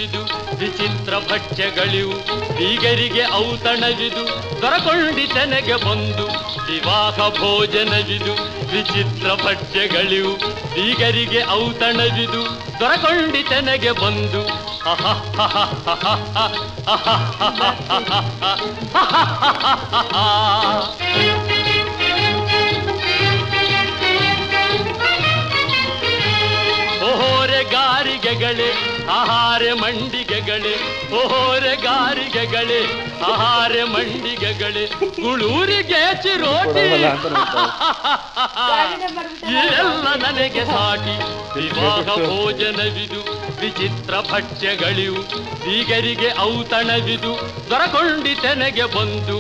ಔತಣವಿದು ವಿಚಿತ್ರ ಭಕ್ಷ್ಯಗಳಿವು ಬೀಗರಿಗೆ ಔತಣವಿದು ದೊರಕೊಂಡಿತನೆಗೆ ಬಂದು ವಿವಾಹ ಭೋಜನವಿದು ವಿಚಿತ್ರ ಭಕ್ಷ್ಯಗಳಿವು ಬೀಗರಿಗೆ ಔತಣವಿದು ದೊರಕೊಂಡಿತನೆಗೆ ಬಂದು ಓಹೋರೆ ಗಾರಿಗೆಗಳೇ ಆಹಾರ ಮಂಡಿಗೆಗಳೇ ಓಹೋರೆ ಗಾರಿಗೆಗಳೇ ಆಹಾರ ಮಂಡಿಗೆಗಳೇ ಗುಳೂರಿಗೆ ಚಿರೋಟಿ ಎಲ್ಲ ನನಗೆ ಸಾಟಿ ವಿವಾಹ ಭೋಜನವಿದು ವಿಚಿತ್ರ ಭಕ್ಷ್ಯಗಳಿವು ಬೀಗರಿಗೆ ಔತಣವಿದು ದೊರಕೊಂಡಿತೆನೆಗೆ ಬಂದು